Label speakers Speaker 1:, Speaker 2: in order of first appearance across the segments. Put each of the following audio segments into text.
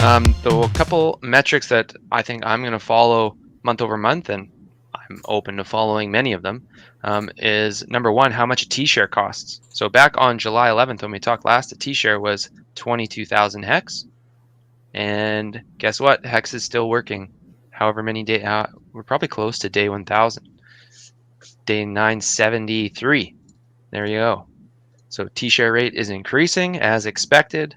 Speaker 1: The couple metrics that I think I'm going to follow month over month, and I'm open to following many of them, is number one, how much a T-share costs. So back on July 11th, when we talked last, a T-share was 22,000 hex. And guess what? Hex is still working. However many days, we're probably close to day 1,000. Day 973. There you go. So T-share rate is increasing as expected.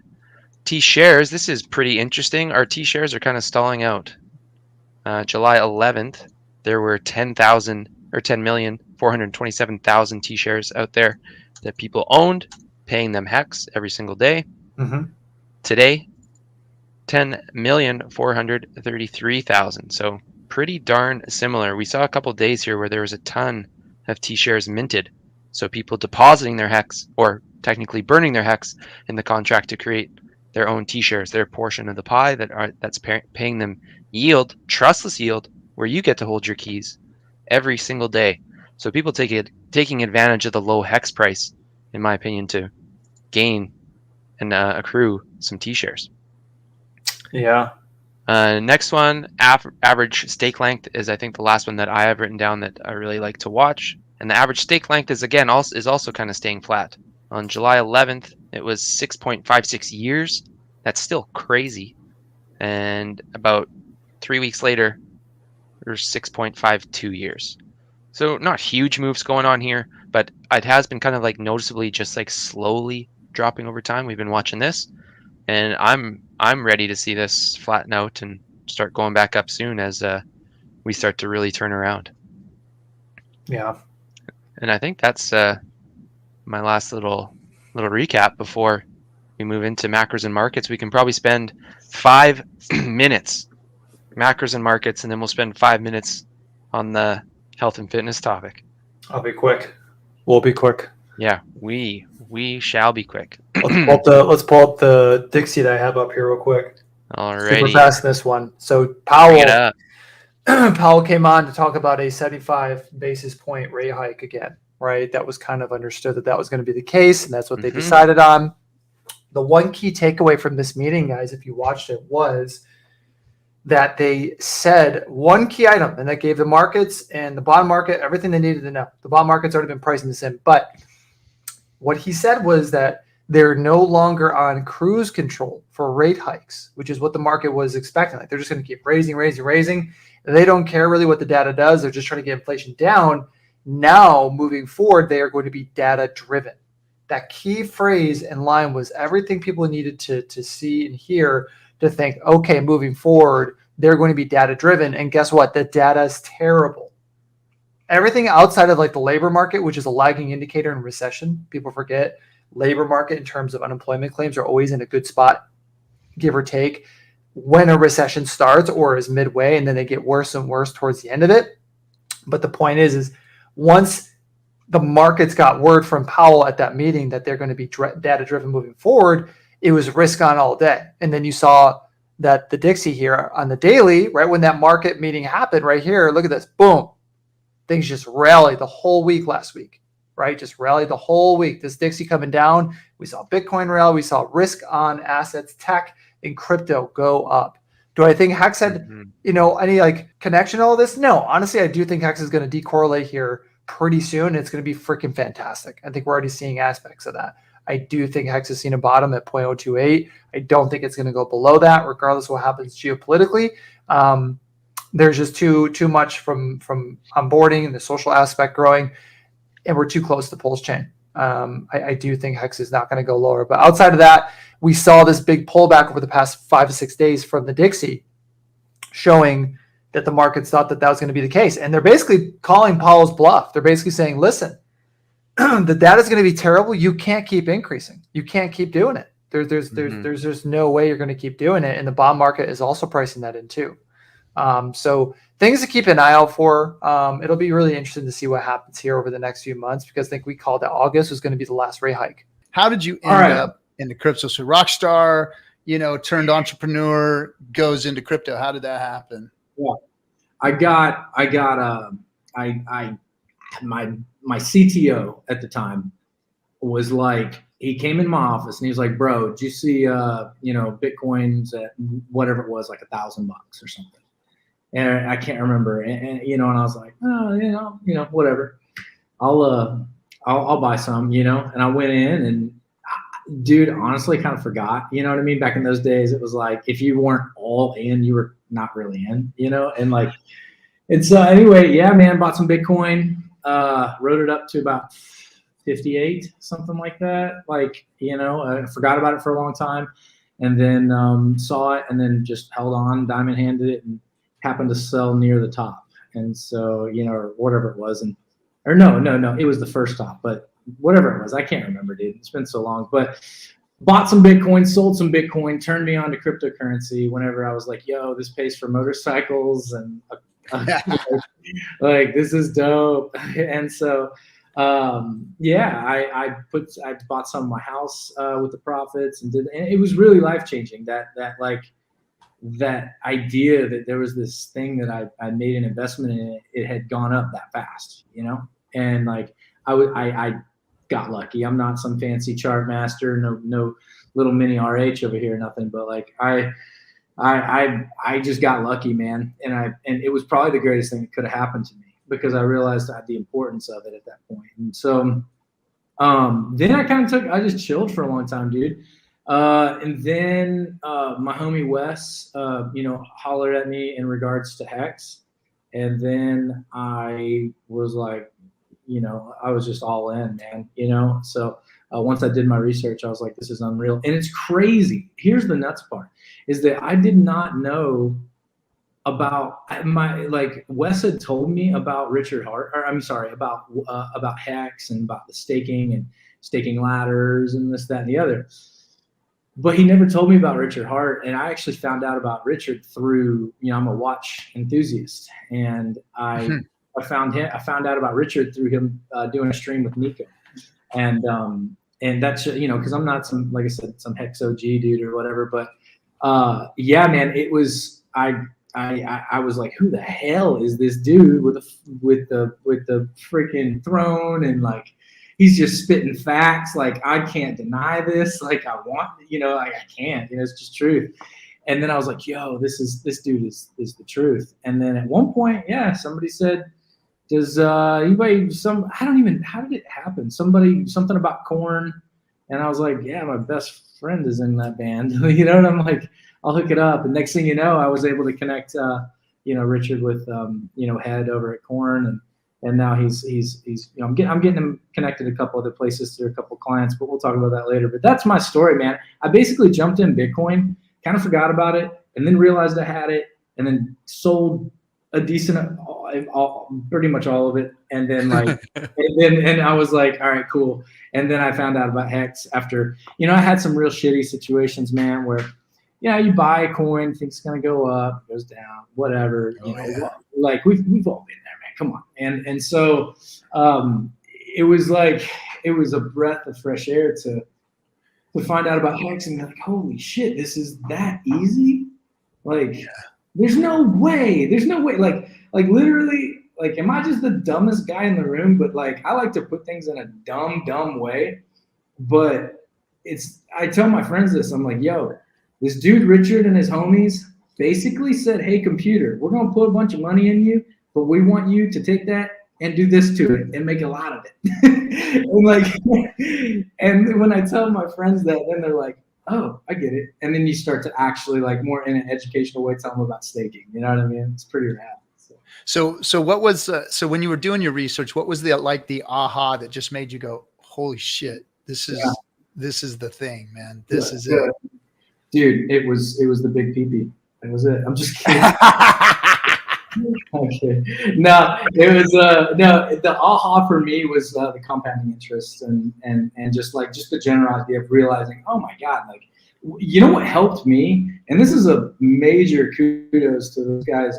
Speaker 1: T-shares, this is pretty interesting. Our T-shares are kind of stalling out. July 11th, there were 10,427,000 T-shares out there that people owned, paying them hex every single day. Today, 10,433,000. So pretty darn similar. We saw a couple days here where there was a ton of T-shares minted. So people depositing their hex, or technically burning their hex in the contract to create their own T-shares, their portion of the pie that's paying them yield, trustless yield, where you get to hold your keys every single day. So people taking advantage of the low hex price, in my opinion, to gain and accrue some T-shares.
Speaker 2: Yeah.
Speaker 1: Next one, average stake length is, I think, the last one that I have written down that I really like to watch. And the average stake length is, again, also kind of staying flat. On July 11th, it was 6.56 years. That's still crazy. And about 3 weeks later, there's 6.52 years. So not huge moves going on here, but it has been kind of like noticeably just like slowly dropping over time. We've been watching this, and I'm ready to see this flatten out and start going back up soon as we start to really turn around.
Speaker 2: Yeah.
Speaker 1: And I think that's my last little recap before we move into macros and markets. We can probably spend 5 minutes macros and markets, and then we'll spend 5 minutes on the health and fitness topic.
Speaker 2: I'll be quick. We'll be quick.
Speaker 1: Yeah, we shall be quick.
Speaker 2: Let's pull up the Dixie that I have up here real quick.
Speaker 1: Alrighty.
Speaker 2: Super fast this one. So Powell came on to talk about a 75 basis point rate hike again, right? That was kind of understood that was going to be the case, and that's what they decided on. The one key takeaway from this meeting, guys, if you watched it, was that they said one key item, and that gave the markets and the bond market everything they needed to know. The bond market's already been pricing this in, but what he said was that they're no longer on cruise control for rate hikes, which is what the market was expecting. Like, they're just going to keep raising. They don't care really what the data does. They're just trying to get inflation down. Now, moving forward, they are going to be data-driven. That key phrase in line was everything people needed to see and hear to think, okay, moving forward, they're going to be data-driven. And guess what? The data is terrible. Everything outside of like the labor market, which is a lagging indicator in recession, people forget, labor market in terms of unemployment claims are always in a good spot, give or take, when a recession starts or is midway, and then they get worse and worse towards the end of it. But the point is once the markets got word from Powell at that meeting that they're going to be data-driven moving forward, it was risk on all day. And then you saw that the Dixie here on the daily, right when that market meeting happened right here, look at this, boom. Things just rallied the whole week last week, right? Just rallied the whole week. This Dixie coming down. We saw Bitcoin rally. We saw risk on assets, tech, and crypto go up. Do I think Hex had, any like connection to all this? No, honestly, I do think Hex is going to decorrelate here pretty soon. It's going to be freaking fantastic. I think we're already seeing aspects of that. I do think Hex has seen a bottom at 0.028. I don't think it's going to go below that, regardless of what happens geopolitically. There's just too much from onboarding and the social aspect growing, and we're too close to PulseChain. I do think Hex is not going to go lower. But outside of that, we saw this big pullback over the past 5 to 6 days from the Dixie, showing that the markets thought that was going to be the case. And they're basically calling Powell's bluff. They're basically saying, listen, the data is going to be terrible. You can't keep increasing. You can't keep doing it. There's no way you're going to keep doing it. And the bond market is also pricing that in too. So things to keep an eye out for. It'll be really interesting to see what happens here over the next few months, because I think we called that August was going to be the last rate hike.
Speaker 3: How did you end up in the crypto? So Rockstar, turned entrepreneur, goes into crypto. How did that happen?
Speaker 4: Yeah, my CTO at the time was like, he came in my office and he was like, bro, did you see, Bitcoin's at whatever it was, like $1,000 or something. And I can't remember. And I was like, oh, whatever. I'll buy some, and I went in and dude, honestly kind of forgot, you know what I mean? Back in those days, it was like, if you weren't all in, you were not really in, and so anyway, yeah, man, bought some Bitcoin, wrote it up to about 58, something like that. Like, I forgot about it for a long time and then saw it and then just held on, diamond handed it and happened to sell near the top. And so, or whatever it was. Or no, it was the first top, but whatever it was, I can't remember, dude. It's been so long, but bought some Bitcoin, sold some Bitcoin, turned me on to cryptocurrency whenever I was like, yo, this pays for motorcycles and like, this is dope. And so, I bought some of my house with the profits and it was really life-changing that idea that there was this thing that I made an investment in it had gone up that fast, and like I got lucky. I'm not some fancy chart master, no little mini RH over here, nothing, but like I just got lucky, man. And it was probably the greatest thing that could have happened to me because I realized the importance of it at that point. And so then I just chilled for a long time, dude. And then my homie Wes, hollered at me in regards to Hex. And then I was like, I was just all in, man, So once I did my research, I was like, this is unreal. And it's crazy. Here's the nuts part is that I did not know about Wes had told me about Richard Hart, or I'm sorry, about Hex and about the staking and staking ladders and this, that, and the other. But he never told me about Richard Hart, and I actually found out about Richard through, I'm a watch enthusiast, and I found out about Richard through him doing a stream with Nico, and that's because I'm not some, like I said, some Hex OG dude or whatever, but yeah, man, it was I was like, who the hell is this dude with the freaking throne and like. He's just spitting facts. Like, I can't deny this. Like, I want, like I can't, it's just truth. And then I was like, yo, this dude is the truth. And then at one point, yeah, somebody said, does anybody, how did it happen? Something about corn. And I was like, yeah, my best friend is in that band, and I'm like, I'll hook it up. And next thing you know, I was able to connect, Richard with, Head over at Corn. And now he's I'm getting him connected a couple other places through a couple clients, but we'll talk about that later. But that's my story, man. I basically jumped in Bitcoin, kind of forgot about it, and then realized I had it, and then sold a decent, pretty much all of it, and then and I was like, all right, cool. And then I found out about Hex after, I had some real shitty situations, man, where you buy a coin, think it's gonna go up, goes down, whatever. Like we've all been there, man. Come on. And so it was a breath of fresh air to find out about Hex and be like, holy shit, this is that easy? Like, there's no way. Like literally, like, am I just the dumbest guy in the room? But like, I like to put things in a dumb way. But I tell my friends this, I'm like, yo, this dude Richard and his homies basically said, hey, computer, we're going to put a bunch of money in you, but we want you to take that and do this to it and make a lot of it. and when I tell my friends that, then they're like, oh, I get it. And then you start to actually, like, more in an educational way, tell them about staking. You know what I mean? It's pretty rad.
Speaker 3: So what was, so when you were doing your research, what was the aha that just made you go, holy shit, this is the thing, man. This is it.
Speaker 4: Dude, it was the big pee-pee. That was it. I'm just kidding. Okay. No, it was the aha for me was the compounding interest and just the general idea of realizing, oh my God, like, what helped me, and this is a major kudos to those guys.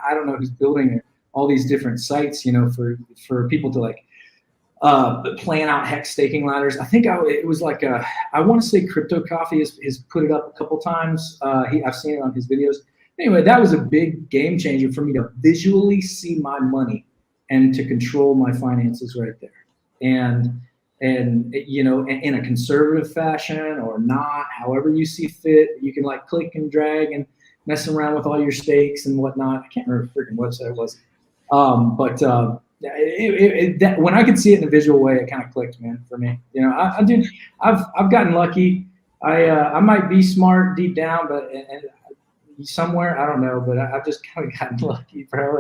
Speaker 4: I don't know who's building all these different sites, for people to like plan out Hex staking ladders. I think it was like I want to say Crypto Coffee has put it up a couple times. I've seen it on his videos. Anyway, that was a big game changer for me to visually see my money and to control my finances right there. And and in a conservative fashion or not, however you see fit. You can like click and drag and mess around with all your stakes and whatnot. I can't remember the freaking website it was, but when I could see it in a visual way, it kind of clicked, man, for me. I've gotten lucky. I might be smart deep down, but and somewhere, I don't know, but I've just kind of gotten lucky, bro,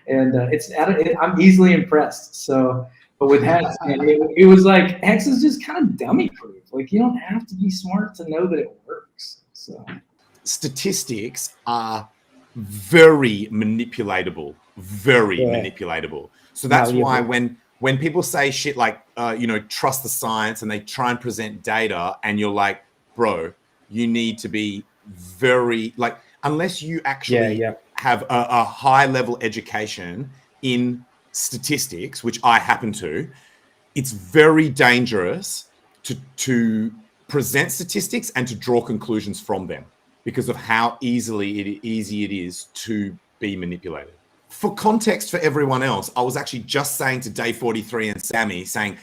Speaker 4: and I'm easily impressed. So. But with Hex, it was like Hex is just kind of dummy proof. Like you don't have to be smart to know that it works. So
Speaker 5: statistics are very manipulatable, manipulatable. So that's why when people say shit like trust the science and they try and present data, and you're like, bro, you need to be very like, unless you actually have a high level education in statistics, which I happen to, it's very dangerous to present statistics and to draw conclusions from them because of how easy it is to be manipulated. For context for everyone else, I was actually just saying to Day 43 and Sammy, saying,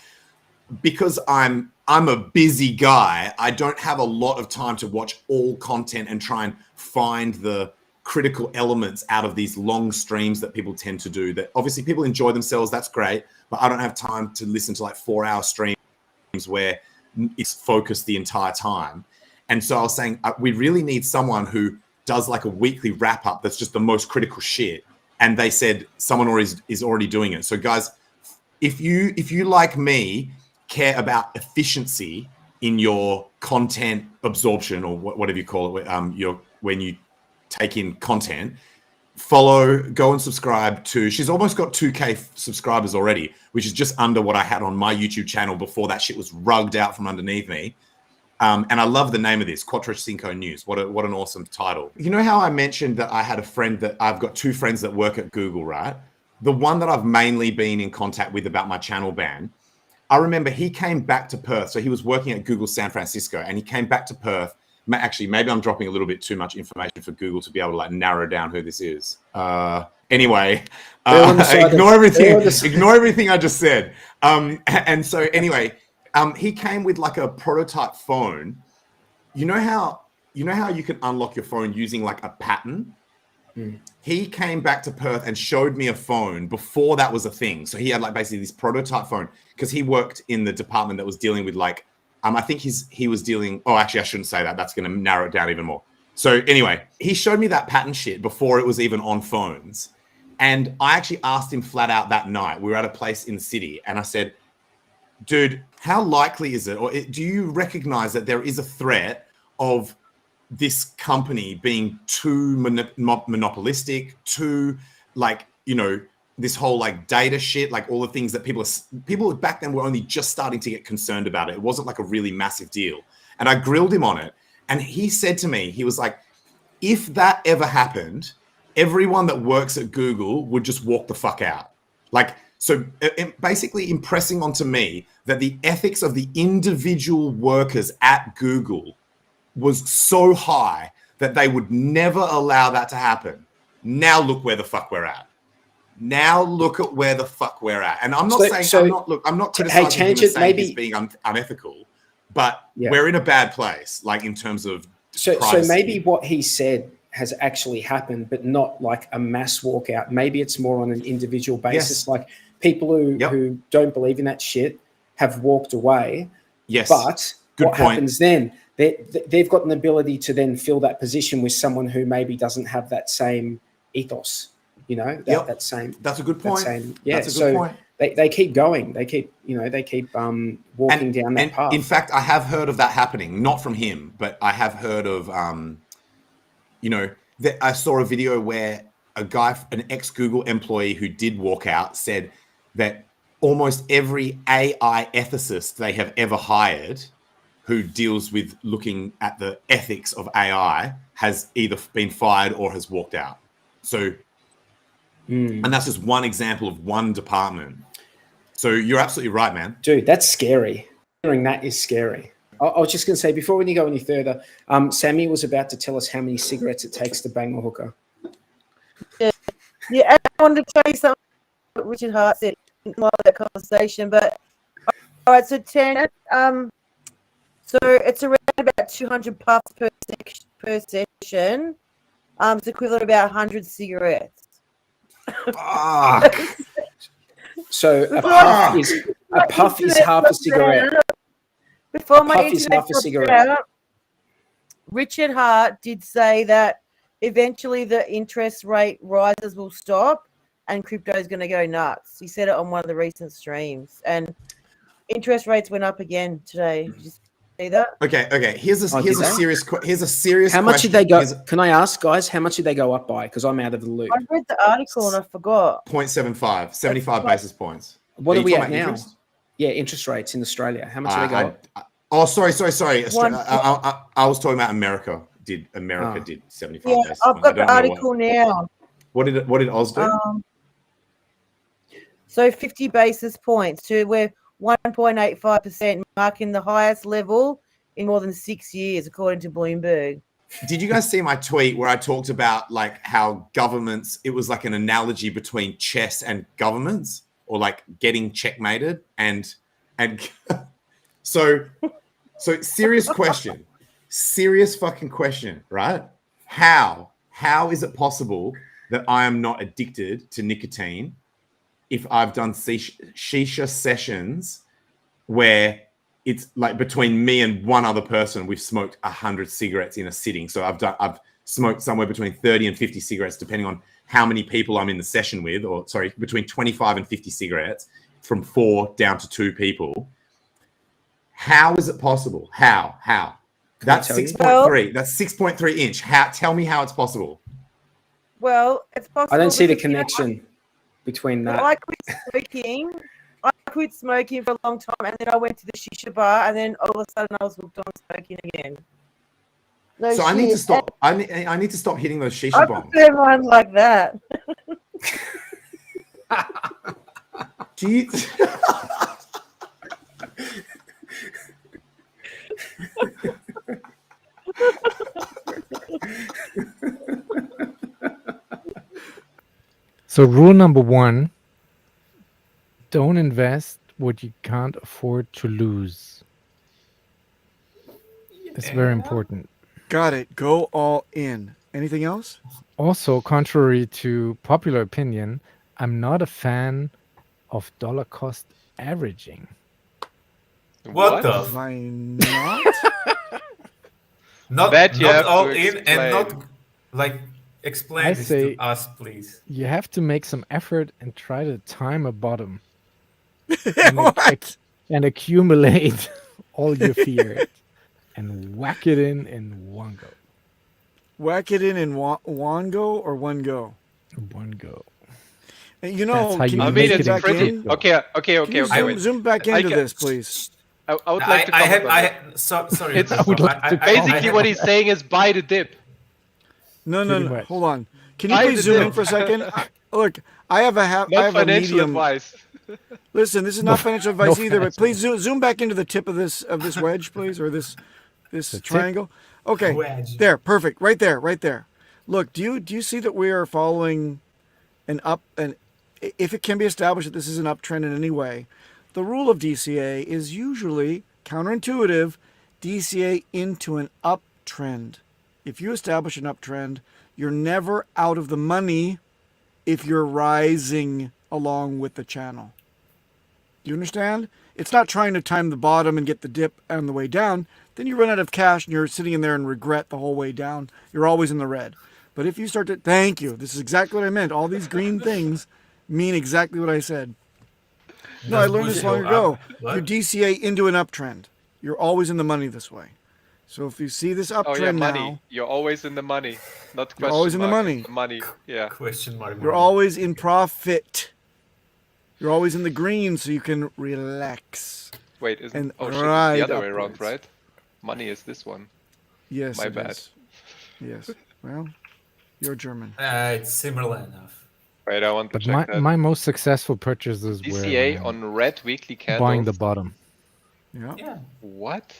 Speaker 5: because I'm a busy guy, I don't have a lot of time to watch all content and try and find the critical elements out of these long streams that people tend to do. That obviously people enjoy themselves, that's great, but I don't have time to listen to like 4-hour streams where it's focused the entire time. And so I was saying, we really need someone who does like a weekly wrap up that's just the most critical shit. And they said someone is already doing it. So guys, if you like me care about efficiency in your content absorption, or whatever you call it, when you take in content, go and subscribe to, she's almost got 2K subscribers already, which is just under what I had on my YouTube channel before that shit was rugged out from underneath me. And I love the name of this, Cuatro Cinco News. What an awesome title. You know how I mentioned that I had a friend that I've got 2 friends that work at Google, right? The one that I've mainly been in contact with about my channel ban, I remember he came back to Perth. So he was working at Google San Francisco, and he came back to Perth. Actually, maybe I'm dropping a little bit too much information for Google to be able to like narrow down who this is. Anyway, ignore everything I just said. And so anyway, he came with like a prototype phone. You know how you can unlock your phone using like a pattern? He came back to Perth and showed me a phone before that was a thing. So he had like basically this prototype phone because he worked in the department that was dealing with like, I think he was dealing, oh, actually I shouldn't say that. That's going to narrow it down even more. So anyway, he showed me that pattern shit before it was even on phones. And I actually asked him flat out that night. We were at a place in the city and I said, dude, how likely is it, or do you recognize that there is a threat of this company being too monopolistic, too like, this whole like data shit, like all the things that people back then were only just starting to get concerned about it. It wasn't like a really massive deal. And I grilled him on it. And he said to me, he was like, if that ever happened, everyone that works at Google would just walk the fuck out. Like, so basically impressing onto me that the ethics of the individual workers at Google was so high that they would never allow that to happen. Now look where the fuck we're at. Now look at where the fuck we're at. And I'm not I'm not criticizing him and saying he's being unethical, but we're in a bad place, like in terms of privacy.
Speaker 6: So maybe what he said has actually happened, but not like a mass walkout. Maybe it's more on an individual basis. Yes. Like people who don't believe in that shit have walked away.
Speaker 5: Yes.
Speaker 6: But what happens then? They've got an ability to then fill that position with someone who maybe doesn't have that same ethos. That same.
Speaker 5: That's a good point.
Speaker 6: That's a good point. They keep going. They keep walking down that path.
Speaker 5: In fact, I have heard of that happening, not from him, but I have heard of, I saw a video where a guy, an ex-Google employee who did walk out, said that almost every AI ethicist they have ever hired who deals with looking at the ethics of AI has either been fired or has walked out. So, and that's just one example of one department. So you're absolutely right, man.
Speaker 6: Dude, that's scary. Hearing that is scary. I was just going to say, before when you go any further, Sammy was about to tell us how many cigarettes it takes to bang a hooker.
Speaker 7: I wanted to tell you something Richard Hart said in that conversation, but right, so 10. So it's around about 200 puffs per session. It's equivalent to about 100 cigarettes.
Speaker 6: So a puff is half a cigarette.
Speaker 7: Before my
Speaker 6: puff is
Speaker 7: internet
Speaker 6: half a cigarette.
Speaker 7: out, Richard Hart did say that eventually the interest rate rises will stop and crypto is going to go nuts. He said it on one of the recent streams, and interest rates went up again today. Did you see that?
Speaker 5: Okay. Here's a serious.
Speaker 6: How much did they go? Can I ask, guys? How much did they go up by? Because I'm out of the loop.
Speaker 7: I read the article and I forgot.
Speaker 5: 0.75, 75 basis points.
Speaker 6: What are we at now? Interest? Yeah, interest rates in Australia. How much do they go up?
Speaker 5: Sorry. I was talking about America. America did 75 basis points?
Speaker 7: I've got the article now.
Speaker 5: What did Oz do?
Speaker 7: So 50 basis points to we're 1.85%, marking the highest level in more than 6 years, according to Bloomberg.
Speaker 5: Did you guys see my tweet where I talked about like how governments? It was like an analogy between chess and governments, or like getting checkmated, and so serious question, serious fucking question, right? How is it possible that I am not addicted to nicotine if I've done shisha sessions where it's like between me and one other person, we've smoked 100 cigarettes in a sitting. So I've smoked somewhere between 30 and 50 cigarettes, depending on how many people I'm in the session with, between 25 and 50 cigarettes, from 4 down to 2 people. How is it possible? How? That's 6.3. That's 6.3 inch. Tell me how it's possible.
Speaker 7: Well, it's possible.
Speaker 6: I don't see the connection between that.
Speaker 7: I quit smoking for a long time, and then I went to the shisha bar, and then all of a sudden I was hooked on smoking again.
Speaker 5: So I need to stop. I need to stop hitting those shisha bombs.
Speaker 7: I prefer mine like that.
Speaker 5: Do you?
Speaker 8: So rule number 1, don't invest what you can't afford to lose. It's very important.
Speaker 9: Got it. Go all in. Anything else?
Speaker 8: Also, contrary to popular opinion, I'm not a fan of dollar cost averaging.
Speaker 10: What the?
Speaker 9: Why not?
Speaker 10: not all in and not like explain this to us, please.
Speaker 8: You have to make some effort and try to time a bottom. and accumulate all your fear and whack it in one go.
Speaker 9: Whack it in one go or one go?
Speaker 8: One go.
Speaker 9: And
Speaker 1: it's pretty. Okay.
Speaker 9: Zoom back into this, please.
Speaker 1: I would like to comment.
Speaker 10: Sorry.
Speaker 1: Basically what he's saying is buy the dip.
Speaker 9: No. Hold on. Can you please zoom in for a second? Look, I have a medium.
Speaker 1: Advice.
Speaker 9: Listen, this is not financial advice either. But please zoom back into the tip of this wedge, please, or this triangle. Okay, there, perfect, right there. Look, do you see that we are following an up, and if it can be established that this is an uptrend in any way, the rule of DCA is usually counterintuitive. DCA into an uptrend. If you establish an uptrend, you're never out of the money if you're rising along with the channel. Do you understand? It's not trying to time the bottom and get the dip on the way down. Then you run out of cash and you're sitting in there and regret the whole way down. You're always in the red. But if you start to, thank you. This is exactly what I meant. All these green things mean exactly what I said. No, I learned this long ago. You DCA into an uptrend. You're always in the money this way. So if you see this uptrend now,
Speaker 1: you're always in the money. Not question.
Speaker 9: You're always in the money.
Speaker 1: Money, yeah.
Speaker 10: Question mark.
Speaker 9: You're always in profit. You're always in the green, so you can relax.
Speaker 1: Wait, it's the other way around, right? Money is this one.
Speaker 9: Yes.
Speaker 1: My bad.
Speaker 9: Yes. Well, you're German.
Speaker 10: It's similar enough.
Speaker 1: Wait, I want to check that.
Speaker 8: My most successful purchases
Speaker 1: DCA
Speaker 8: were
Speaker 1: on red weekly candles.
Speaker 8: buying the bottom.
Speaker 10: Yeah.
Speaker 1: What?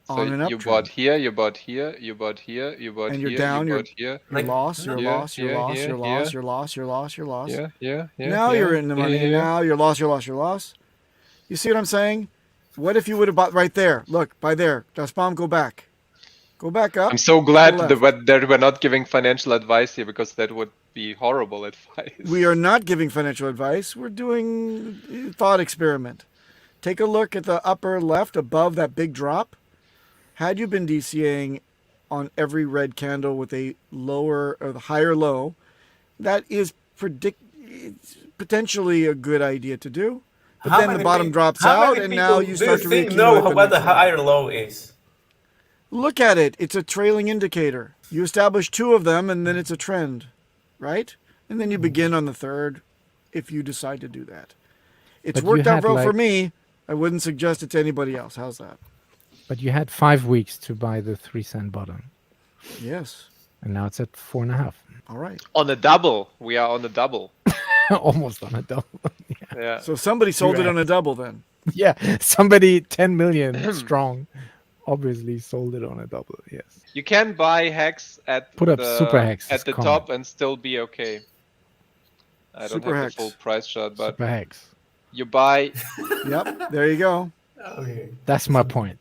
Speaker 9: So
Speaker 1: you bought here, you bought here, you bought here, you bought
Speaker 9: and
Speaker 1: here,
Speaker 9: you're down,
Speaker 1: you bought here.
Speaker 9: You're lost.
Speaker 1: Yeah.
Speaker 9: Now you're in the money. Now you're lost. You see what I'm saying? What if you would have bought right there? Look, by there. Das Bomb, go back. Go back up.
Speaker 11: I'm so glad that we're not giving financial advice here, because that would be horrible advice.
Speaker 9: We are not giving financial advice. We're doing a thought experiment. Take a look at the upper left above that big drop. Had you been DCAing on every red candle with a lower or the higher low, that is potentially a good idea to do. But then the bottom drops out, and now you start to
Speaker 10: know what the higher low is.
Speaker 9: Look at it. It's a trailing indicator. You establish 2 of them, and then it's a trend, right? And then you begin on the third if you decide to do that. It's worked out well for me. I wouldn't suggest it to anybody else. How's that?
Speaker 8: But you had 5 weeks to buy the 3-cent bottom.
Speaker 9: Yes.
Speaker 8: And now it's at 4.5.
Speaker 9: All right.
Speaker 11: On a double. We are on a double.
Speaker 8: Almost on a double.
Speaker 11: Yeah.
Speaker 9: So somebody sold it on a double then.
Speaker 8: Yeah. Somebody 10 million strong obviously sold it on a double. Yes.
Speaker 11: You can buy hex at
Speaker 8: super hex
Speaker 11: at the top and still be okay. I don't have the full price chart, but
Speaker 8: super hex.
Speaker 11: You buy.
Speaker 9: Yep. There you go.
Speaker 10: Okay.
Speaker 8: That's my point.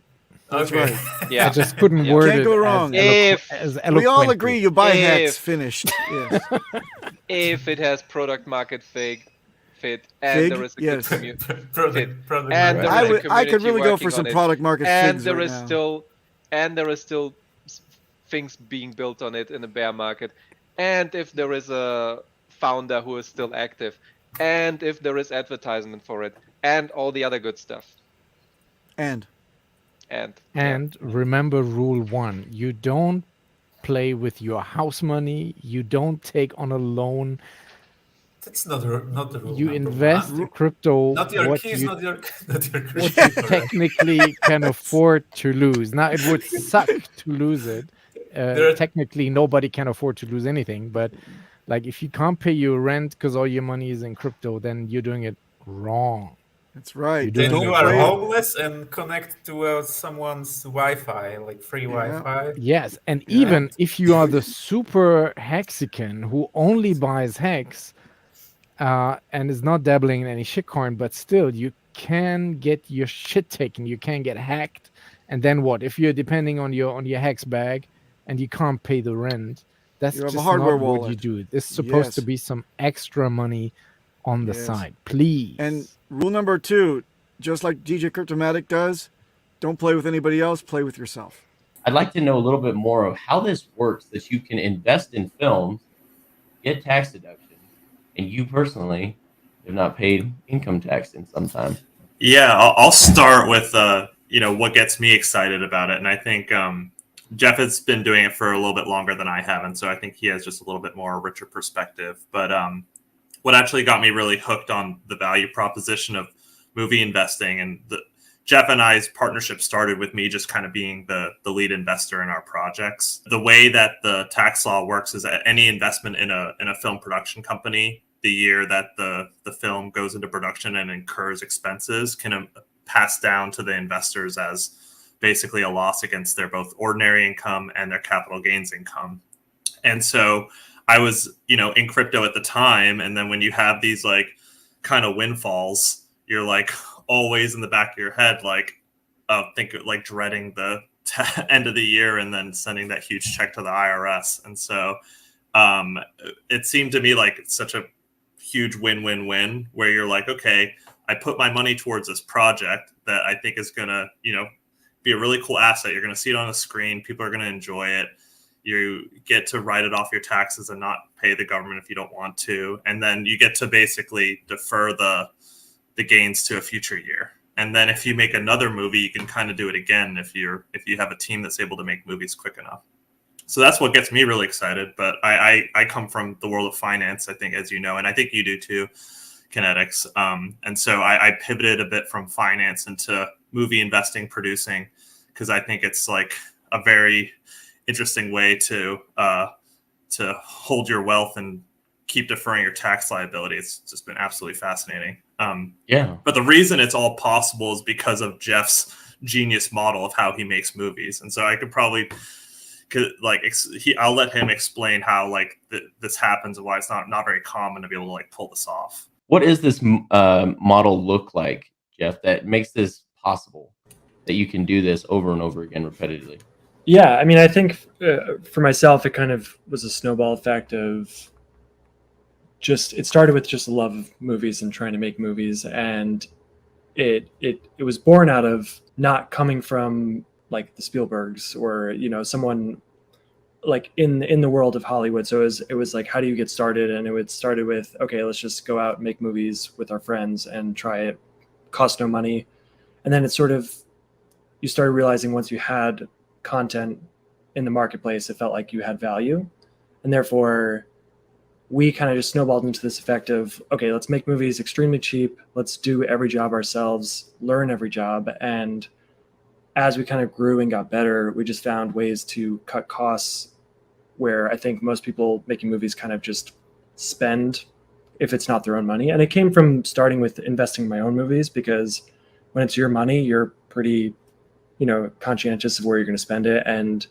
Speaker 9: That's
Speaker 10: Okay.
Speaker 9: right.
Speaker 11: Yeah.
Speaker 8: I just couldn't word
Speaker 9: Can't
Speaker 8: it
Speaker 9: go wrong.
Speaker 8: as
Speaker 9: We all agree you buy
Speaker 11: If-
Speaker 9: hex finished. Yes.
Speaker 11: If it has product market fit and there is a good community and there is a
Speaker 9: I could really
Speaker 11: community
Speaker 9: go
Speaker 11: working
Speaker 9: for some
Speaker 11: on it,
Speaker 9: product market
Speaker 11: and
Speaker 9: figs
Speaker 11: there
Speaker 9: right
Speaker 11: is
Speaker 9: now.
Speaker 11: still things being built on it in the bear market, and if there is a founder who is still active, and if there is advertisement for it, and all the other good stuff. And
Speaker 8: remember rule 1: you don't play with your house money. You don't take on a loan.
Speaker 10: That's not the rule.
Speaker 8: You invest in crypto.
Speaker 10: Not your
Speaker 8: what
Speaker 10: keys,
Speaker 8: you,
Speaker 10: not your
Speaker 8: what you technically can afford to lose. Now it would suck to lose it. Technically, nobody can afford to lose anything. But like, if you can't pay your rent because all your money is in crypto, then you're doing it wrong.
Speaker 9: That's right.
Speaker 10: Then you are homeless and connect to someone's Wi-Fi, like free Wi-Fi.
Speaker 8: Yes, and even if you are the super Hexican who only buys Hex and is not dabbling in any shitcoin, but still you can get your shit taken. You can get hacked, and then what? If you're depending on your Hex bag and you can't pay the rent, that's just
Speaker 9: a hardware
Speaker 8: not
Speaker 9: wallet.
Speaker 8: what you do. It's supposed to be some extra money on the side, please.
Speaker 9: And rule number 2, just like DJ Cryptomatic does, don't play with anybody else, play with yourself.
Speaker 12: I'd like to know a little bit more of how this works, that you can invest in films, get tax deduction, and you personally have not paid income tax in some time.
Speaker 13: Yeah, I'll start with what gets me excited about it. And I think Jeff has been doing it for a little bit longer than I have, and so I think he has just a little bit more richer perspective. But what actually got me really hooked on the value proposition of movie investing, and Jeff and I's partnership started with me just kind of being the lead investor in our projects. The way that the tax law works is that any investment in a film production company, the year that the film goes into production and incurs expenses, can pass down to the investors as basically a loss against their both ordinary income and their capital gains income. And so I was, in crypto at the time. And then when you have these like kind of windfalls, you're like always in the back of your head, like, dreading the end of the year and then sending that huge check to the IRS. And so it seemed to me like it's such a huge win-win-win where you're like, okay, I put my money towards this project that I think is going to, be a really cool asset. You're going to see it on the screen. People are going to enjoy it. You get to write it off your taxes and not pay the government if you don't want to. And then you get to basically defer the gains to a future year. And then if you make another movie, you can kind of do it again if you have a team that's able to make movies quick enough. So that's what gets me really excited. But I come from the world of finance, I think, as you know, and I think you do too, Kinetics. And so I pivoted a bit from finance into movie investing, producing, because I think it's like a very interesting way to hold your wealth and keep deferring your tax liability. It's just been absolutely fascinating. But the reason it's all possible is because of Jeff's genius model of how he makes movies. And so I could probably I'll let him explain how this happens and why it's not very common to be able to pull this off.
Speaker 12: What does this model look like, Jeff, that makes this possible that you can do this over and over again repetitively?
Speaker 14: Yeah, I mean, I think for myself, it kind of was a snowball effect of it started with just a love of movies and trying to make movies, and it was born out of not coming from like the Spielbergs or, you know, someone like in the world of Hollywood. So it was like, how do you get started? And it started with, okay, let's just go out and make movies with our friends and try it. Cost no money. And then it sort of, you started realizing once you had content in the marketplace, it felt like you had value. And therefore we kind of just snowballed into this effect of, okay, let's make movies extremely cheap. Let's do every job ourselves, learn every job. And as we kind of grew and got better, we just found ways to cut costs where I think most people making movies kind of just spend if it's not their own money. And it came from starting with investing in my own movies, because when it's your money, you're pretty, you know, conscientious of where you're going to spend it. And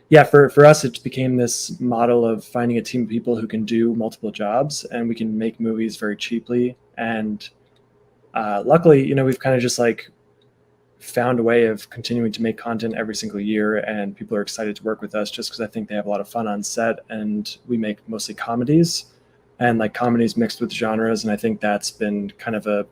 Speaker 14: yeah, for us, it became this model of finding a team of people who can do multiple jobs and we can make movies very cheaply. And luckily, you know, we've kind of just like found a way of continuing to make content every single year, and people are excited to work with us just because I think they have a lot of fun on set. And we make mostly comedies, and like comedies mixed with genres. And I think that's been kind of a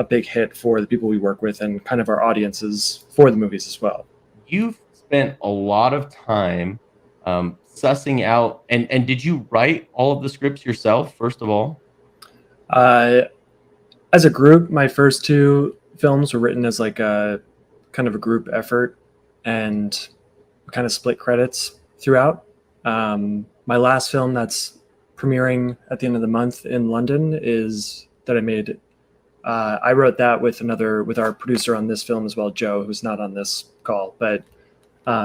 Speaker 14: big hit for the people we work with and kind of our audiences for the movies as well.
Speaker 12: You've spent a lot of time sussing out, and did you write all of the scripts yourself, first of all?
Speaker 14: As a group, my first two films were written as like a kind of a group effort, and kind of split credits throughout. My last film that's premiering at the end of the month in London is that I made. I wrote that with our producer on this film as well, Joe, who's not on this call, but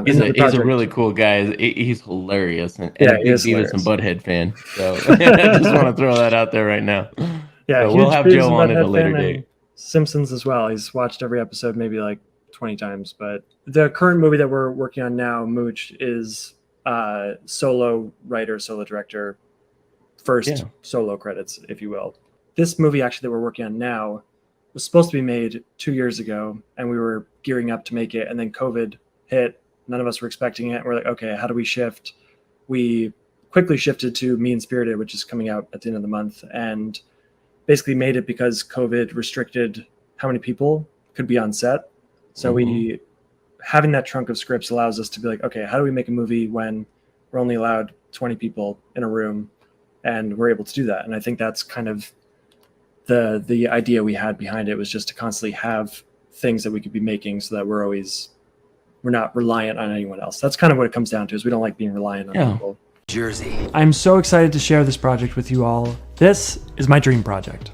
Speaker 12: he's a really cool guy. He's hilarious, and
Speaker 14: yeah,
Speaker 12: a big Beavis and Butthead fan. So I just want to throw that out there right now.
Speaker 14: Yeah,
Speaker 12: so we'll have Joe on at a later date.
Speaker 14: Simpsons as well. He's watched every episode maybe like 20 times. But the current movie that we're working on now, Mooch, is solo writer, solo director, first solo credits, if you will. This movie actually that we're working on now was supposed to be made 2 years ago, and we were gearing up to make it, and then COVID hit. None of us were expecting it. We're like, okay, how do we shift? We quickly shifted to Mean Spirited, which is coming out at the end of the month, and basically made it because COVID restricted how many people could be on set. So we having that trunk of scripts allows us to be like, okay, how do we make a movie when we're only allowed 20 people in a room? And we're able to do that. And I think that's kind of the idea we had behind it, was just to constantly have things that we could be making so that we're not reliant on anyone else. That's kind of what it comes down to, is we don't like being reliant on people.
Speaker 15: Jersey.
Speaker 14: I'm so excited to share this project with you all. This is my dream project.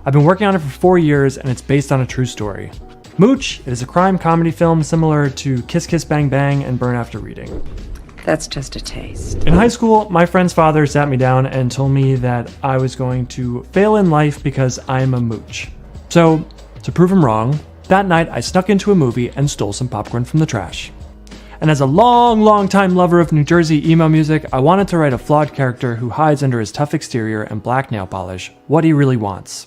Speaker 14: I've been working on it for 4 years, and it's based on a true story. Mooch is a crime comedy film similar to Kiss Kiss Bang Bang and Burn After Reading.
Speaker 15: That's just a taste.
Speaker 14: In high school, my friend's father sat me down and told me that I was going to fail in life because I'm a mooch. So, to prove him wrong, that night I snuck into a movie and stole some popcorn from the trash. And as a long time lover of New Jersey emo music, I wanted to write a flawed character who hides under his tough exterior and black nail polish what he really wants.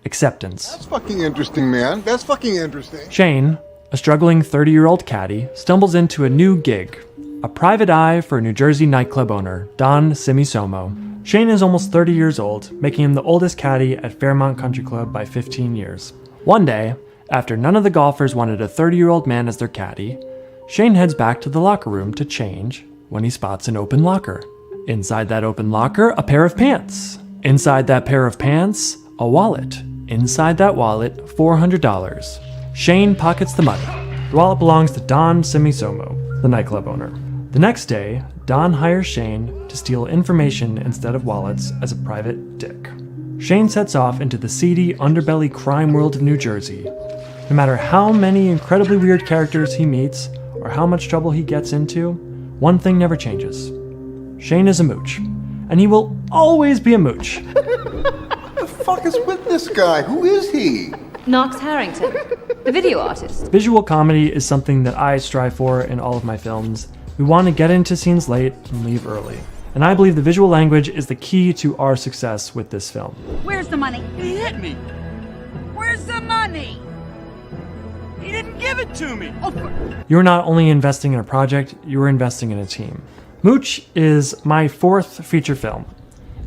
Speaker 14: Acceptance.
Speaker 16: That's fucking interesting, man. That's fucking interesting.
Speaker 14: Shane, a struggling 30-year-old caddy, stumbles into a new gig, a private eye for a New Jersey nightclub owner, Don Simisomo. Shane is almost 30 years old, making him the oldest caddy at Fairmont Country Club by 15 years. One day, after none of the golfers wanted a 30-year-old man as their caddy, Shane heads back to the locker room to change when he spots an open locker. Inside that open locker, a pair of pants. Inside that pair of pants, a wallet. Inside that wallet, $400. Shane pockets the money. The wallet belongs to Don Simisomo, the nightclub owner. The next day, Don hires Shane to steal information instead of wallets as a private dick. Shane sets off into the seedy underbelly crime world of New Jersey. No matter how many incredibly weird characters he meets, or how much trouble he gets into, one thing never changes. Shane is a mooch, and he will always be a mooch.
Speaker 16: What the fuck is with this guy? Who is he?
Speaker 17: Knox Harrington, the video artist.
Speaker 14: Visual comedy is something that I strive for in all of my films. We want to get into scenes late and leave early. And I believe the visual language is the key to our success with this film.
Speaker 18: Where's the money? He hit me. Where's the money? Then give it to me.
Speaker 14: You're not only investing in a project, you're investing in a team. Mooch is my 4th feature film,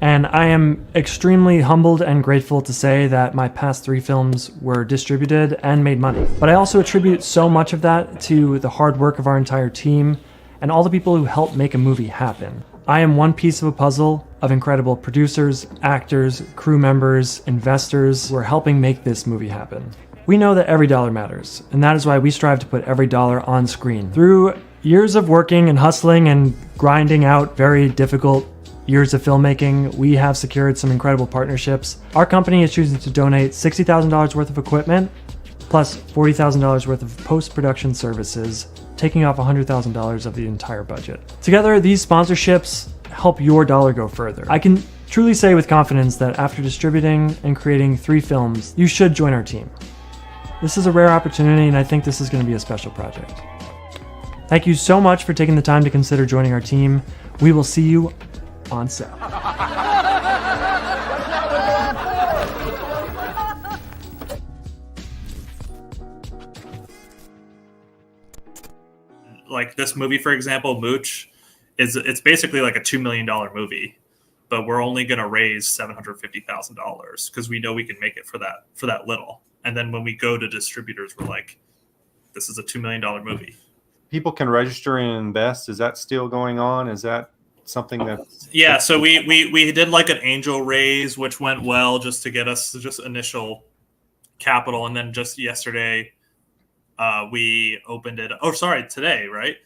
Speaker 14: and I am extremely humbled and grateful to say that my past 3 films were distributed and made money. But I also attribute so much of that to the hard work of our entire team and all the people who helped make a movie happen. I am one piece of a puzzle of incredible producers, actors, crew members, investors who are helping make this movie happen. We know that every dollar matters, and that is why we strive to put every dollar on screen. Through years of working and hustling and grinding out very difficult years of filmmaking, we have secured some incredible partnerships. Our company is choosing to donate $60,000 worth of equipment, plus $40,000 worth of post-production services, taking off $100,000 of the entire budget. Together, these sponsorships help your dollar go further. I can truly say with confidence that after distributing and creating 3 films, you should join our team. This is a rare opportunity, and I think this is going to be a special project. Thank you so much for taking the time to consider joining our team. We will see you on set.
Speaker 13: Like this movie, for example, Mooch, it's basically like a $2 million movie, but we're only going to raise $750,000 because we know we can make it for that little. And then when we go to distributors, we're like, this is a $2 million movie.
Speaker 19: People can register and invest. Is that still going on? Is that something that's
Speaker 13: so we did like an angel raise, which went well just to get us just initial capital, and then just yesterday we opened it. Oh, sorry, today, right?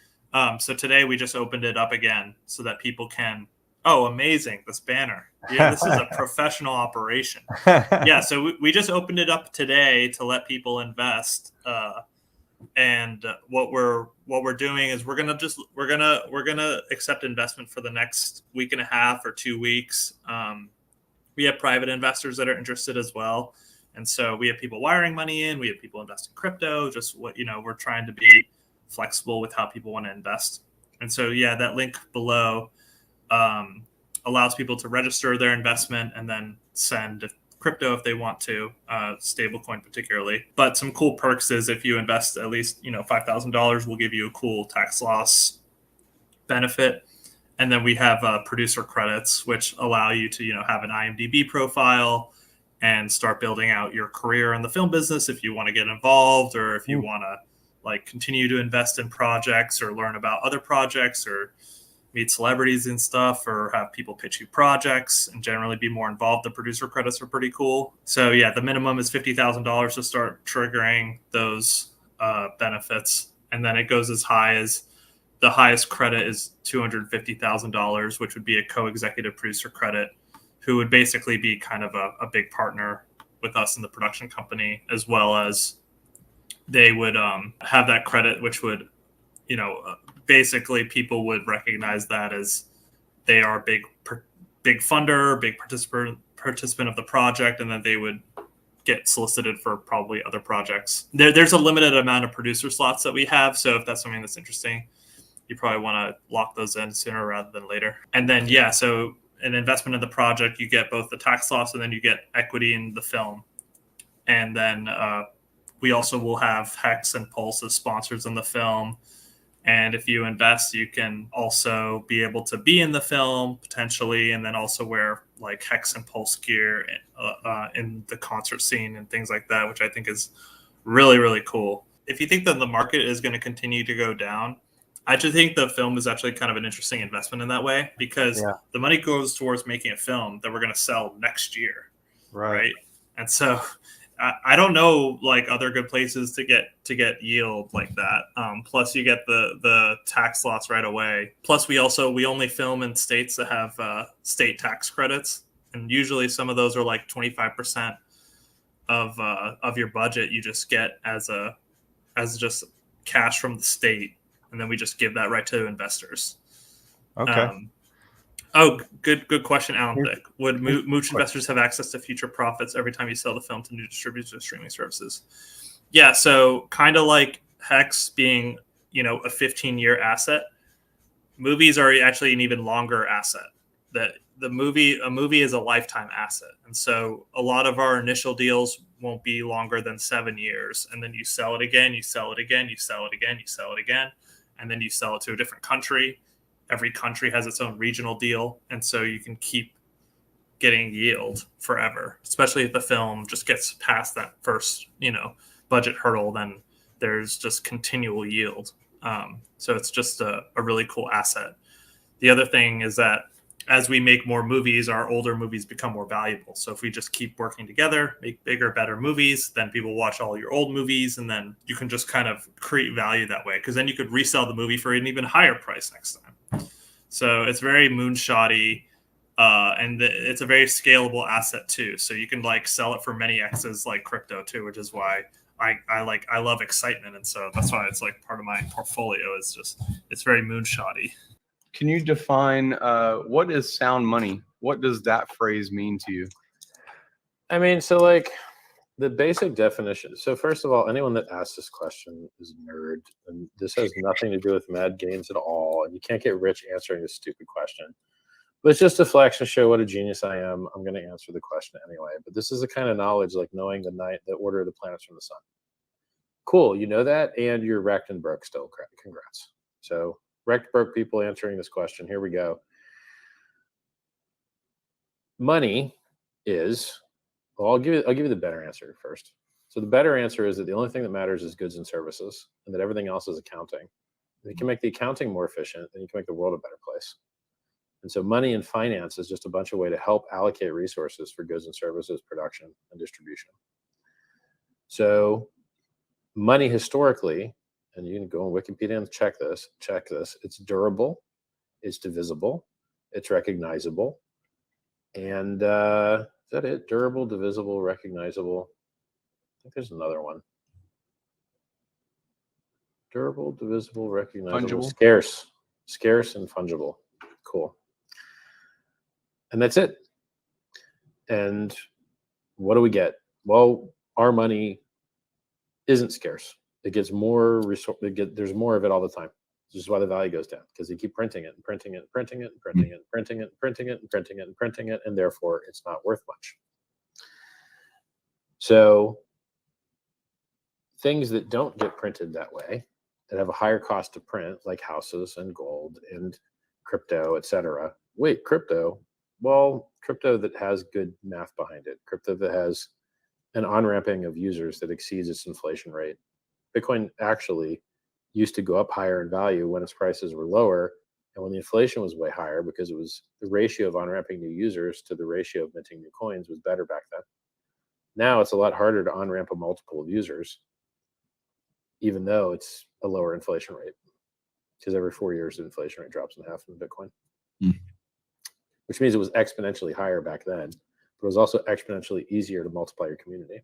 Speaker 13: So today we just opened it up again so that people can. Oh, amazing! This banner. Yeah, this is a professional operation. Yeah, so we just opened it up today to let people invest. And what we're doing is we're gonna accept investment for the next week and a half or 2 weeks. We have private investors that are interested as well, and so we have people wiring money in. We have people invest in crypto. Just we're trying to be flexible with how people want to invest. And so yeah, that link below allows people to register their investment and then send crypto if they want to, stablecoin particularly. But some cool perks is if you invest at least $5,000, we'll give you a cool tax loss benefit. And then we have producer credits, which allow you to have an IMDb profile and start building out your career in the film business if you want to get involved, or if you want to continue to invest in projects or learn about other projects or meet celebrities and stuff, or have people pitch you projects and generally be more involved. The producer credits are pretty cool. So yeah, the minimum is $50,000 to start triggering those benefits. And then it goes as high as the highest credit is $250,000, which would be a co-executive producer credit, who would basically be kind of a big partner with us in the production company, as well as they would have that credit, which would, basically people would recognize that as they are a big funder, big participant of the project, and then they would get solicited for probably other projects. There's a limited amount of producer slots that we have, so if that's something that's interesting, you probably want to lock those in sooner rather than later. And then so an investment in the project, you get both the tax loss and then you get equity in the film. And then we also will have Hex and Pulse as sponsors in the film. And if you invest, you can also be able to be in the film potentially, and then also wear like Hex and Pulse gear in the concert scene and things like that, which I think is really, really cool. If you think that the market is going to continue to go down, I just think the film is actually kind of an interesting investment in that way, because the money goes towards making a film that we're going to sell next year. Right. And so I don't know other good places to get yield like that. Plus you get the tax loss right away. Plus we only film in states that have state tax credits, and usually some of those are like 25% of your budget you just get as just cash from the state, and then we just give that right to investors.
Speaker 19: Okay.
Speaker 13: Good question, Alan Thick. Would Mooch investors have access to future profits every time you sell the film to new distributors or streaming services? Yeah, so kind of like Hex being, a 15-year asset, movies are actually an even longer asset. A movie is a lifetime asset. And so a lot of our initial deals, won't be longer than 7 years. And then you sell it again, you sell it again, you sell it again, you sell it again, and then you sell it to a different country. Every country has its own regional deal. And so you can keep getting yield forever, especially if the film just gets past that first, budget hurdle, then there's just continual yield. So it's just a really cool asset. The other thing is that as we make more movies, our older movies become more valuable. So if we just keep working together, make bigger, better movies, then people watch all your old movies, and then you can just kind of create value that way, because then you could resell the movie for an even higher price next time. So it's very moonshotty, and it's a very scalable asset too. So you can like sell it for many X's like crypto too, which is why I love excitement, and so that's why it's like part of my portfolio. It's very moonshotty.
Speaker 18: Can you define what is sound money? What does that phrase mean to you?
Speaker 20: I mean, so like the basic definition. So first of all, anyone that asks this question is a nerd, and this has nothing to do with mad games at all. And you can't get rich answering this stupid question. But it's just to flex and show what a genius I am. I'm going to answer the question anyway. But this is the kind of knowledge like knowing the order of the planets from the sun. Cool, you know that, and you're wrecked and broke still. Congrats. So wrecked, broke people answering this question. Here we go. Money is, well, I'll give you the better answer first. So the better answer is that the only thing that matters is goods and services, and that everything else is accounting. If you can make the accounting more efficient, then you can make the world a better place. And so money and finance is just a bunch of way to help allocate resources for goods and services, production and distribution. So money historically, and you can go on Wikipedia and check this, it's durable, it's divisible, it's recognizable. And is that it? Durable, divisible, recognizable. I think there's another one. Durable, divisible, recognizable,
Speaker 18: fungible.
Speaker 20: Scarce and fungible. Cool. And that's it. And what do we get? Well, our money isn't scarce. It gets more there's more of it all the time. This is why the value goes down, because they keep printing it and printing it and printing it and printing it and printing it and printing it and printing it and printing it, and therefore it's not worth much. So things that don't get printed that way, that have a higher cost to print, like houses and gold and crypto, etc. Wait, crypto? Well, crypto that has good math behind it, crypto that has an on-ramping of users that exceeds its inflation rate. Bitcoin actually used to go up higher in value when its prices were lower, and when the inflation was way higher, because it was the ratio of on-ramping new users to the ratio of minting new coins was better back then. Now it's a lot harder to on-ramp a multiple of users, even though it's a lower inflation rate, because every 4 years the inflation rate drops in half in Bitcoin, which means it was exponentially higher back then, but it was also exponentially easier to multiply your community,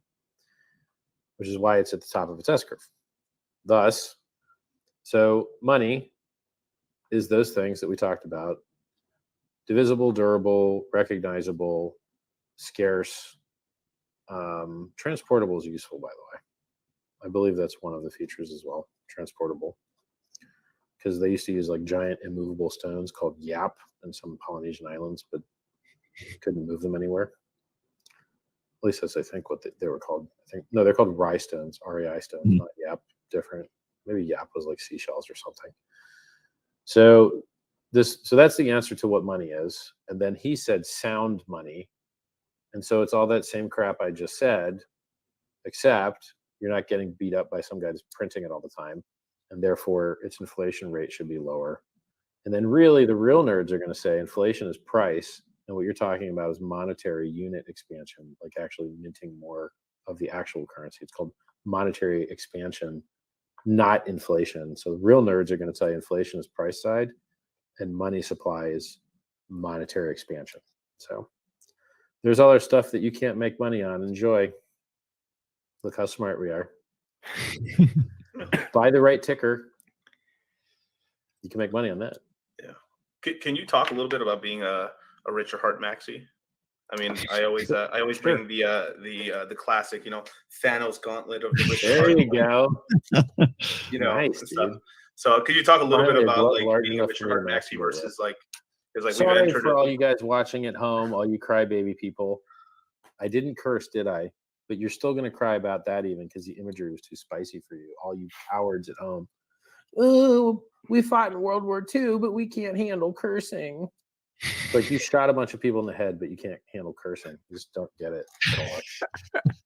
Speaker 20: which is why it's at the top of its S-curve. Thus, so money is those things that we talked about: divisible, durable, recognizable, scarce. Transportable is useful, by the way. I believe that's one of the features as well, transportable, because they used to use like giant immovable stones called yap in some Polynesian islands, but couldn't move them anywhere. At least that's, I think, what they were called. No, they're called rye stones, REI stones, not yap. Different. Maybe yap was like seashells or something. So that's the answer to what money is. And then he said sound money. And so it's all that same crap I just said, except you're not getting beat up by some guy that's printing it all the time, and therefore its inflation rate should be lower. And then really the real nerds are going to say inflation is price, and what you're talking about is monetary unit expansion, like actually minting more of the actual currency. It's called monetary expansion, not inflation. So real nerds are going to tell you inflation is price side and money supply is monetary expansion. So there's other stuff that you can't make money on. Enjoy. Look how smart we are. Buy the right ticker. You can make money on that.
Speaker 21: Yeah. Can you talk a little bit about being a Richard Hart maxi? I mean, I always bring the classic, Thanos gauntlet of the Richard Hart.
Speaker 20: There you go.
Speaker 21: Nice, stuff. So could you talk a little bit about like being a Richard Hart maxi versus like, because like
Speaker 20: sorry
Speaker 21: we've entered
Speaker 20: for all you guys watching at home, all you crybaby people. I didn't curse, did I? but you're still going to cry about that even because the imagery was too spicy for you. All you cowards at home. Oh, we fought in World War II, but we can't handle cursing. Like, you shot a bunch of people in the head, but you can't handle cursing. You just don't get it at all.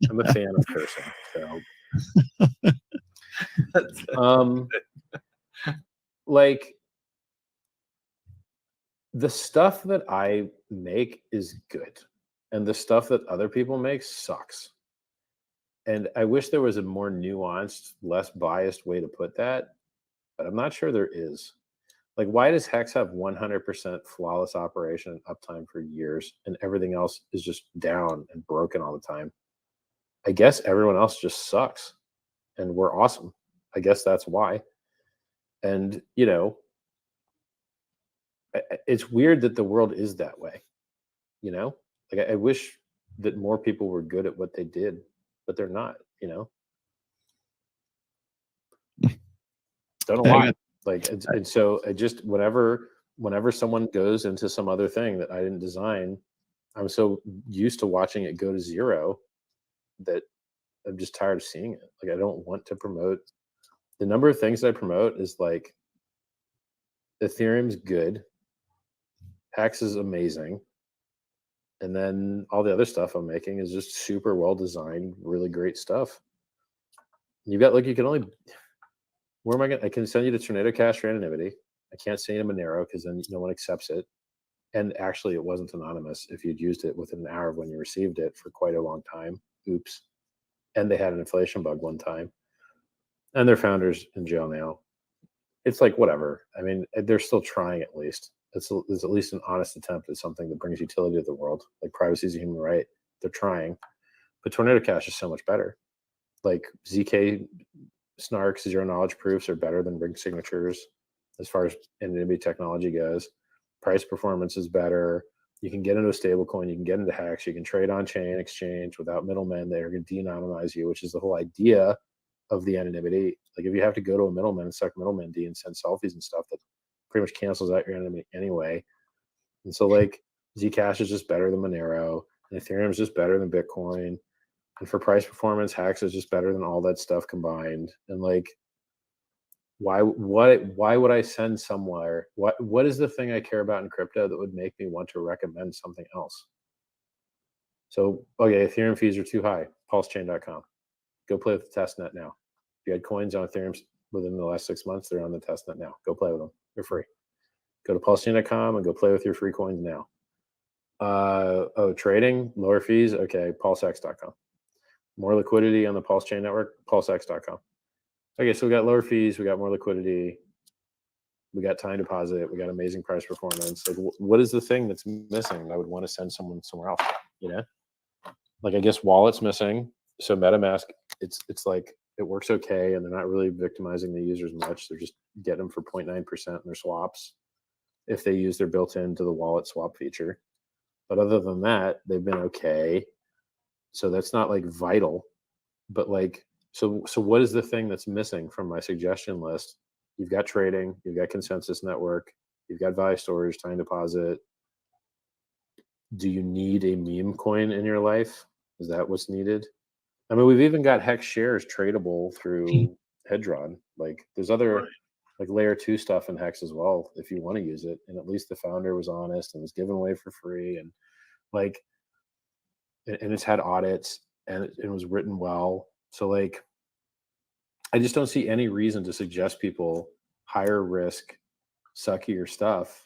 Speaker 20: I'm a fan of cursing. So, like, the stuff that I make is good, and the stuff that other people make sucks. And I wish there was a more nuanced, less biased way to put that, but I'm not sure there is. Like, why does Hex have 100% flawless operation and uptime for years, and everything else is just down and broken all the time? I guess everyone else just sucks, and we're awesome. I guess that's why. And, you know, it's weird that the world is that way, you know? Like, I wish that more people were good at what they did, but they're not, you know? Don't know why. Like, and so I just, whenever someone goes into some other thing that I didn't design, I'm so used to watching it go to zero that I'm just tired of seeing it. Like, I don't want to promote. The number of things that I promote is like, Ethereum's good, Hex is amazing, and then all the other stuff I'm making is just super well designed, really great stuff. You got, like, you can only, where am I going? I can send you to Tornado Cash for anonymity. I can't send you to Monero because then no one accepts it. And actually, it wasn't anonymous if you'd used it within an hour of when you received it for quite a long time. Oops. And they had an inflation bug one time. And their founder's in jail now. It's like, whatever. I mean, they're still trying at least. It's at least an honest attempt at something that brings utility to the world. Like, privacy is a human right. They're trying. But Tornado Cash is so much better. Like, ZK Snarks, zero knowledge proofs are better than ring signatures as far as anonymity technology goes. Price performance is better. You can get into a stable coin. You can get into Hex. You can trade on chain exchange without middlemen. They're going to de-anonymize you, which is the whole idea of the anonymity. Like, if you have to go to a middleman and suck middleman D and send selfies and stuff, that pretty much cancels out your anonymity anyway. And so, like, Zcash is just better than Monero, and Ethereum is just better than Bitcoin. And for price performance, Hex is just better than all that stuff combined. And, like, why would I send somewhere? What is the thing I care about in crypto that would make me want to recommend something else? So, okay, Ethereum fees are too high. PulseChain.com. Go play with the testnet now. If you had coins on Ethereum within the last 6 months, they're on the testnet now. Go play with them. They're free. Go to PulseChain.com and go play with your free coins now. Trading, lower fees. Okay, PulseX.com. More liquidity on the PulseChain network, PulseX.com. Okay, so we got lower fees, we got more liquidity, we got time deposit, we got amazing price performance. Like, what is the thing that's missing? I would want to send someone somewhere else, you know? Like, I guess wallet's missing. So MetaMask, it's like, it works okay, and they're not really victimizing the users much. They're just getting them for 0.9% in their swaps if they use their built-in to the wallet swap feature. But other than that, they've been okay. So that's not like vital, but like, so what is the thing that's missing from my suggestion list? You've got trading, you've got consensus network, you've got value storage, time deposit. Do you need a meme coin in your life? Is that what's needed? I mean, we've even got Hex shares tradable through Hedron. Like, there's other like layer 2 stuff in Hex as well if you want to use it. And at least the founder was honest and was given away for free, and like, and it's had audits, and it was written well. So, like, I just don't see any reason to suggest people higher risk, suckier stuff.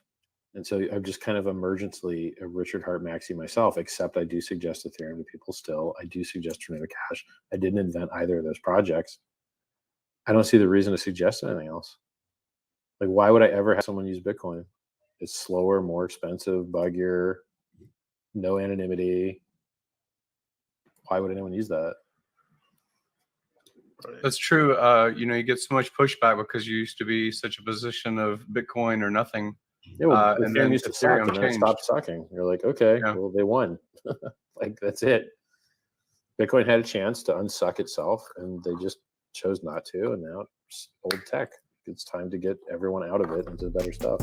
Speaker 20: And so I'm just kind of emergently a Richard Hart Maxi myself, except I do suggest Ethereum to people still. I do suggest Tornado Cash. I didn't invent either of those projects. I don't see the reason to suggest anything else. Like, why would I ever have someone use Bitcoin? It's slower, more expensive, buggier, no anonymity. Why would anyone use that?
Speaker 18: That's true. You get so much pushback because you used to be such a position of Bitcoin or nothing.
Speaker 20: Yeah, well,
Speaker 18: and then
Speaker 20: used to suck, and then it
Speaker 18: changed.
Speaker 20: stopped sucking. You're like, okay, well, they won. Like, that's it. Bitcoin had a chance to unsuck itself, and they just chose not to, and now it's old tech. It's time to get everyone out of it into better stuff.